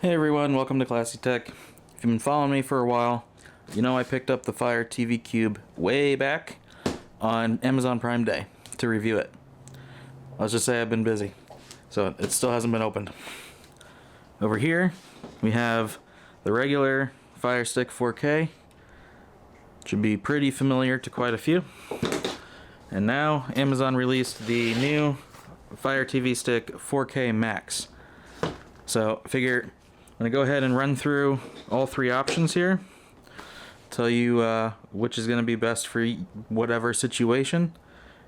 Hey everyone, welcome to Classy Tech. If you've been following me for a while, you know I picked up the Fire TV Cube way back on Amazon Prime Day to review it. Let's just say I've been busy, so it still hasn't been opened. Over here, we have the regular Fire Stick 4K. Should be pretty familiar to quite a few. And now Amazon released the new Fire TV Stick 4K Max. So I figure I'm going to go ahead and run through all three options here. Tell you which is going to be best for whatever situation.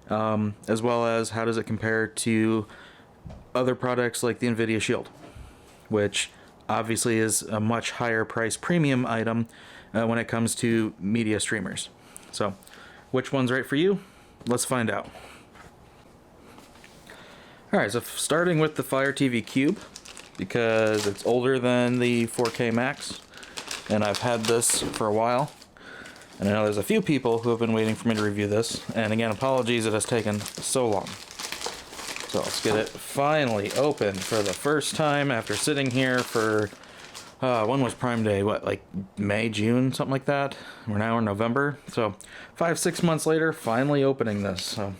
As well as how does it compare to other products like the NVIDIA Shield. Which obviously is a much higher price premium item when it comes to media streamers. So which one's right for you? Let's find out. Alright, so starting with the Fire TV Cube, because it's older than the 4K Max, and I've had this for a while, and I know there's a few people who have been waiting for me to review this, and again, apologies it has taken so long. So let's get it finally open for the first time after sitting here for, when was Prime Day? What, like May, June, something like that? We're now in November, so 5-6 months later, finally opening this. So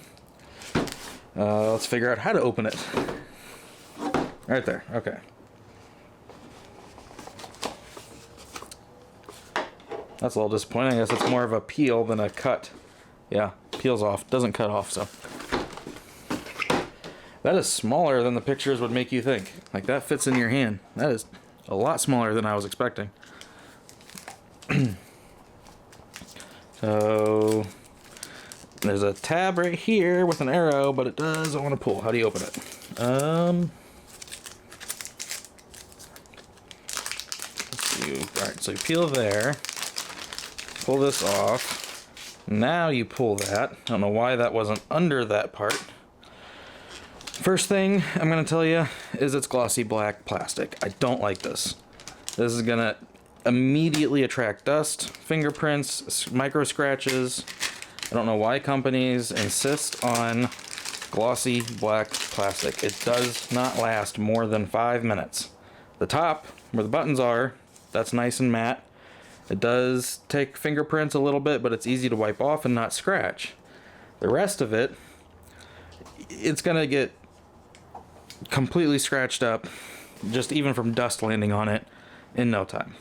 let's figure out how to open it. Right there, okay. That's a little disappointing. I guess it's more of a peel than a cut. Yeah, peels off, doesn't cut off, so. That is smaller than the pictures would make you think. Like, that fits in your hand. That is a lot smaller than I was expecting. So, there's a tab right here with an arrow, but it doesn't want to pull. How do you open it? Alright, so you peel there. Pull this off. Now you pull that. I don't know why that wasn't under that part. First thing I'm going to tell you is it's glossy black plastic. I don't like this. This is going to immediately attract dust, fingerprints, micro scratches. I don't know why companies insist on glossy black plastic. It does not last more than 5 minutes. The top, where the buttons are, that's nice and matte. It does take fingerprints a little bit, but it's easy to wipe off and not scratch. The rest of it, it's gonna get completely scratched up, just even from dust landing on it in no time.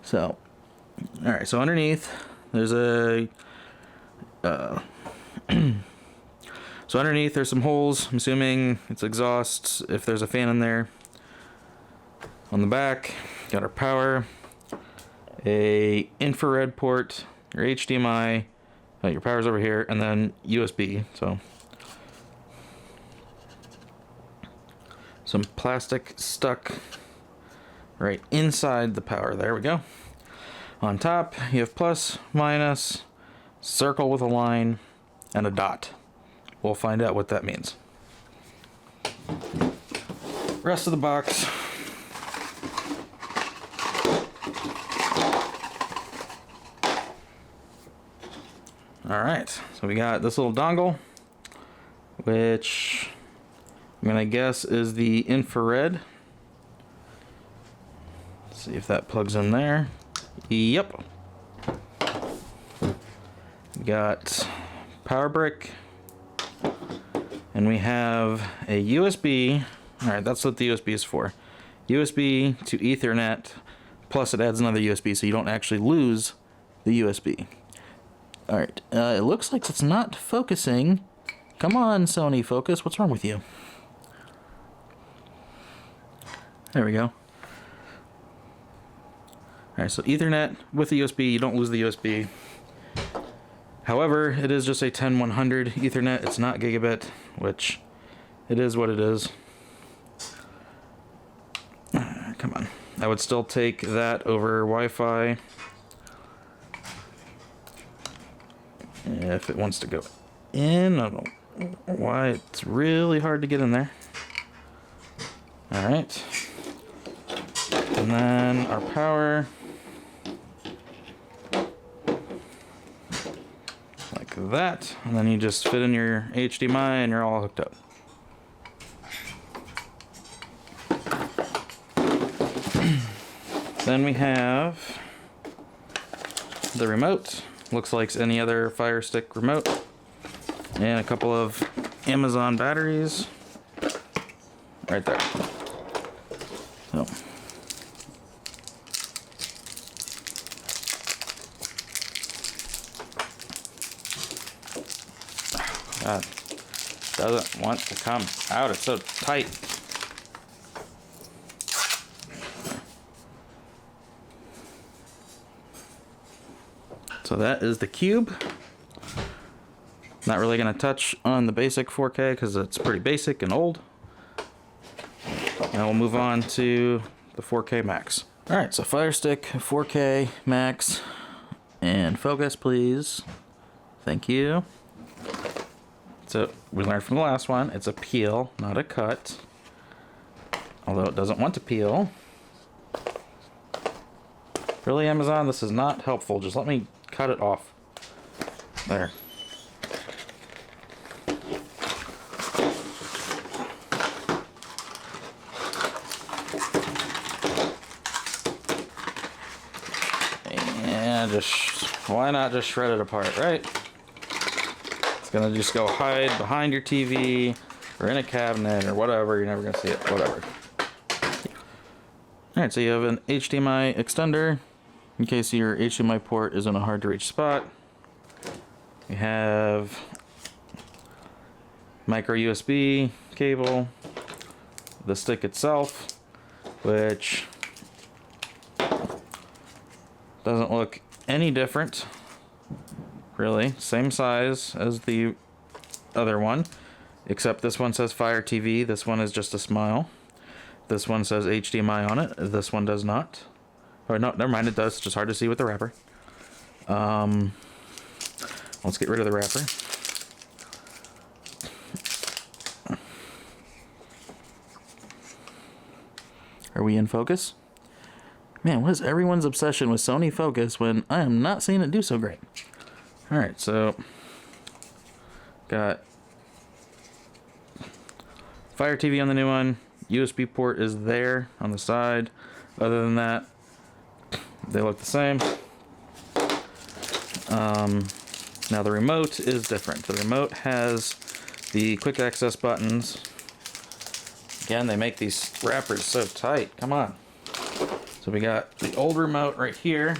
So, alright, so underneath, there's a, so underneath there's some holes. I'm assuming it's exhausts, if there's a fan in there. On the back, got our power, a infrared port, your HDMI, your power's over here, and then USB. So some plastic stuck right inside the power. There we go. On top, you have plus, minus, circle with a line, and a dot. We'll find out what that means. Rest of the box. Alright, so we got this little dongle, which I'm gonna guess is the infrared. Let's see if that plugs in there. Yep. We got power brick, and we have a USB. Alright, that's what the USB is for. USB to Ethernet, plus it adds another USB so you don't actually lose the USB. Alright, it looks like it's not focusing. Come on, Sony, focus. What's wrong with you? There we go. Alright, so Ethernet with the USB, you don't lose the USB. However, it is just a 10100 Ethernet. It's not gigabit, which it is what it is. Come on. I would still take that over Wi-Fi. If it wants to go in, I don't know why it's really hard to get in there. Alright. And then our power. Like that. And then you just fit in your HDMI and you're all hooked up. Then we have the remote. Looks like any other Fire Stick remote. And a couple of Amazon batteries. Right there. So. God, doesn't want to come out. It's so tight. So that is the cube. Not really going to touch on the basic 4K because it's pretty basic and old. Now we'll move on to the 4K Max. Alright, so Fire Stick 4K Max. And focus, please. Thank you. So we learned from the last one, it's a peel, not a cut. Although it doesn't want to peel. Really, Amazon, this is not helpful. Just let me cut it off. There. And just, why not just shred it apart, right? It's gonna just go hide behind your TV or in a cabinet or whatever. You're never gonna see it, whatever. Alright, so you have an HDMI extender in case your HDMI port is in a hard to reach spot. You have micro USB cable, the stick itself, which doesn't look any different, really. Same size as the other one, except this one says Fire TV, this one is just a smile. This one says HDMI on it, this one does not. Oh no, never mind, it does, it's just hard to see with the wrapper. Let's get rid of the wrapper. Are we in focus? Man, what is everyone's obsession with Sony Focus when I am not seeing it do so great? Alright, so got Fire TV on the new one. USB port is there on the side. Other than that, they look the same. Now the remote is different. The remote has the quick access buttons. Again, they make these wrappers so tight. Come on. So we got the old remote right here,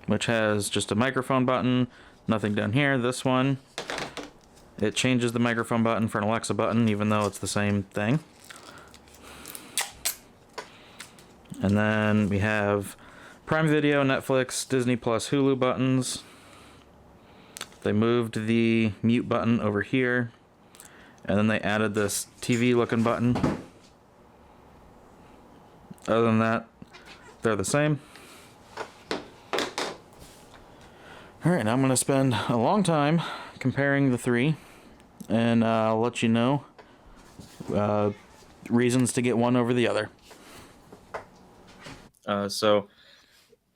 which has just a microphone button, nothing down here. This one, it changes the microphone button for an Alexa button, even though it's the same thing. And then we have Prime Video, Netflix, Disney Plus, Hulu buttons. They moved the mute button over here, and then they added this TV looking button. Other than that, they're the same. Alright, now I'm going to spend a long time comparing the three, and I'll let you know reasons to get one over the other. So,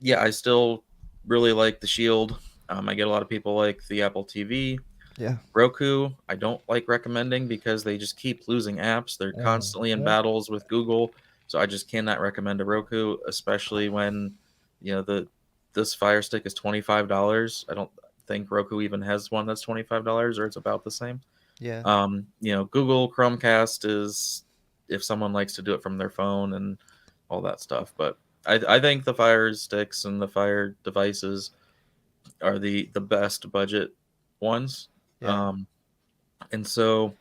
yeah, I still really like the Shield. I get a lot of people like the Apple TV. Yeah. Roku, I don't like recommending because they just keep losing apps. They're constantly in battles with Google. So I just cannot recommend a Roku, especially when, you know, this Fire Stick is $25. I don't think Roku even has one that's $25, or it's about the same. Yeah. You know, Google Chromecast is if someone likes to do it from their phone and all that stuff. But I think the Fire Sticks and the Fire devices are the best budget ones. Yeah. And so,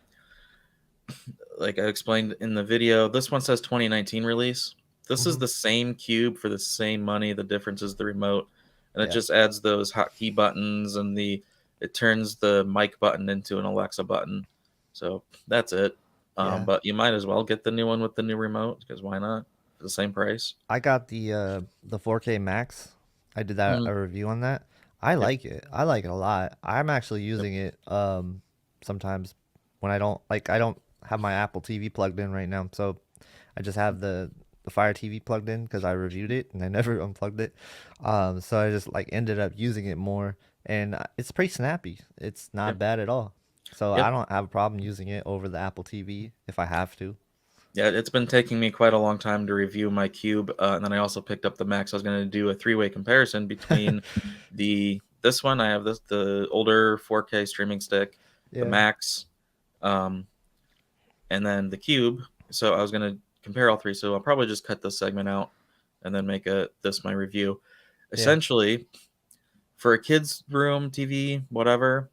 like I explained in the video, this one says 2019 release. This is the same cube for the same money. The difference is the remote, and it just adds those hotkey buttons, and it turns the mic button into an Alexa button. So that's it. But you might as well get the new one with the new remote, because why not? For the same price. I got the 4K Max. I did that a review on that. I like it. I like it a lot. I'm actually using it sometimes when I don't have my Apple TV plugged in right now. So I just have the Fire TV plugged in because I reviewed it and I never unplugged it. So I just ended up using it more, and it's pretty snappy. It's not bad at all. So I don't have a problem using it over the Apple TV if I have to. Yeah, it's been taking me quite a long time to review my Cube, and then I also picked up the Max. I was going to do a three-way comparison between this one. I have the older 4K streaming stick, the Yeah. Max, um, and then the Cube. So I was going to compare all three. So I'll probably just cut this segment out and then make this my review. Yeah. Essentially, for a kid's room TV, whatever.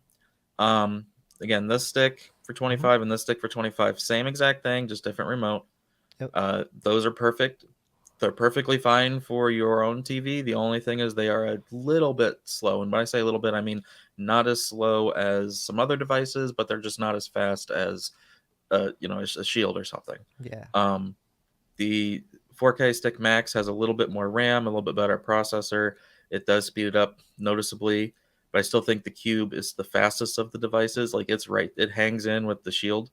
Um, Again, this stick for Hmm. 25 and this stick for 25, same exact thing, just different remote. Yep. Those are perfect. They're perfectly fine for your own TV. The only thing is they are a little bit slow. And when I say a little bit, I mean not as slow as some other devices, but they're just not as fast as a Shield or something. Yeah. Um, the 4K Stick Max has a little bit more RAM, a little bit better processor. It does speed it up noticeably, but I still think the Cube is the fastest of the devices. Like it's right, it hangs in with the Shield.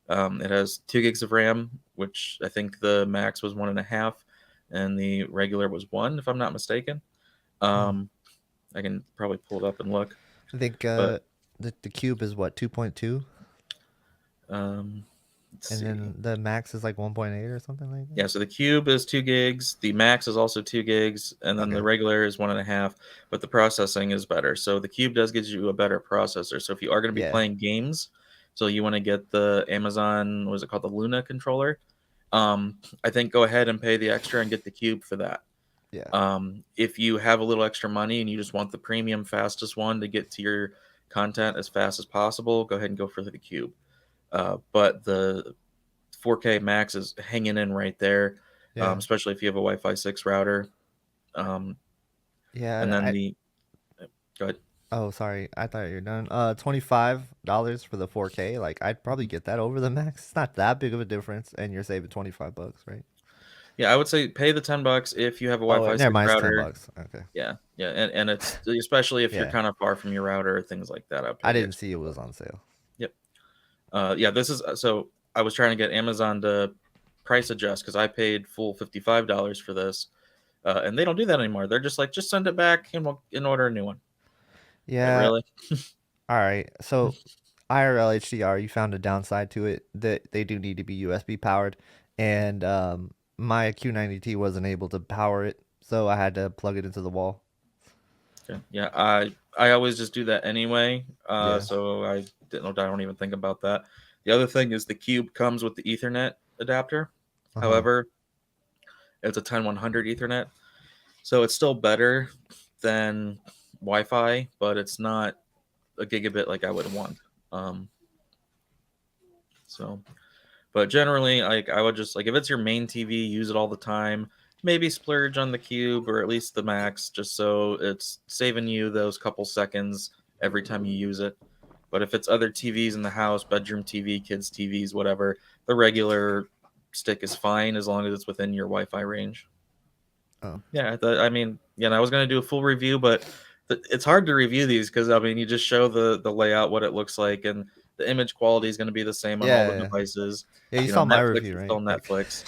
It has 2 gigs of RAM, which I think the Max was 1.5, and the regular was 1, if I'm not mistaken. Hmm. Um, I can probably pull it up and look, I think but the cube is what 2.2, let's and see. then the max is like 1.8 or something like that. Yeah, so the Cube is 2 gigs, the Max is also 2 gigs, and then the Okay. regular is 1.5, but the processing is better. So the Cube does give you a better processor. So if you are going to be Yeah. playing games, so you want to get the Amazon, what is it called, the Luna controller, I think go ahead and pay the extra and get the Cube for that. Yeah. If you have a little extra money and you just want the premium fastest one to get to your content as fast as possible, go ahead and go for the Cube. But the 4K Max is hanging in right there, Yeah. especially if you have a Wi-Fi 6 router. Um, Yeah. and And then I the go ahead. Oh, sorry. I thought you were done. $25 for the 4K. Like I'd probably get that over the max. It's not that big of a difference, and you're saving $25, right? Yeah, I would say pay the $10 if you have a Oh, Wi-Fi never 6 mind. It's ten router. bucks. Okay. Yeah, yeah, and it's especially if you're Yeah. kind of far from your router or things like that. I'd pay I the didn't extra. see it was on sale. Yep. Yeah, this is so I was trying to get Amazon to price adjust because I paid full $55 for this, and they don't do that anymore. They're just like, just send it back and we'll order a new one. Like Yeah. really? All right. So IRL HDR, you found a downside to it that they do need to be USB powered, and my Q90T wasn't able to power it, so I had to plug it into the wall. Okay. Yeah, I always just do that anyway. Yeah. So I don't even think about that. The other thing is the Cube comes with the Ethernet adapter. Uh huh. However, it's a 10100 Ethernet, so it's still better than Wi-Fi, but it's not a gigabit like I would want. Um, so, but generally, like I would just like if it's your main TV, use it all the time. Maybe splurge on the Cube or at least the Max, just so it's saving you those couple seconds every time you use it. But if it's other TVs in the house, bedroom TV, kids' TVs, whatever, the regular stick is fine as long as it's within your Wi-Fi range. Oh. Yeah, I mean, I was gonna do a full review, but it's hard to review these because I mean, you just show the layout, what it looks like, and the image quality is going to be the same on all Yeah. the Yeah. devices. Yeah. You saw my Netflix review, is right? still Like. Netflix.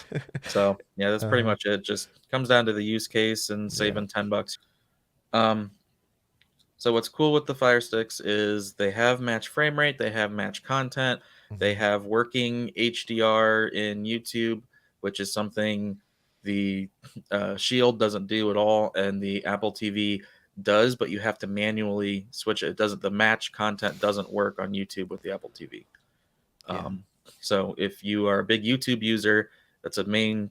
So yeah, that's pretty Uh-huh. much it. Just comes down to the use case and Yeah. saving $10. Um, so what's cool with the Fire Sticks is they have match frame rate, they have match content, they Hmm. have working HDR in YouTube, which is something the Shield doesn't do at all, and the Apple TV does, but you have to manually switch it. It doesn't. The match content doesn't work on YouTube with the Apple TV. Yeah. Um, so if you are a big YouTube user, that's a main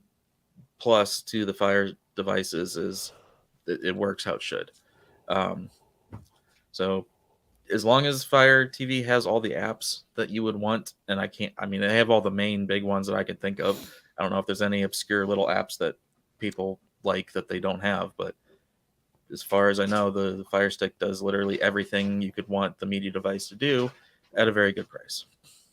plus to the Fire devices is it works how it should. Um, so as long as Fire TV has all the apps that you would want, and I mean, they have all the main big ones that I can think of. I don't know if there's any obscure little apps that people like that they don't have, but as far as I know, the Fire Stick does literally everything you could want the media device to do at a very good price.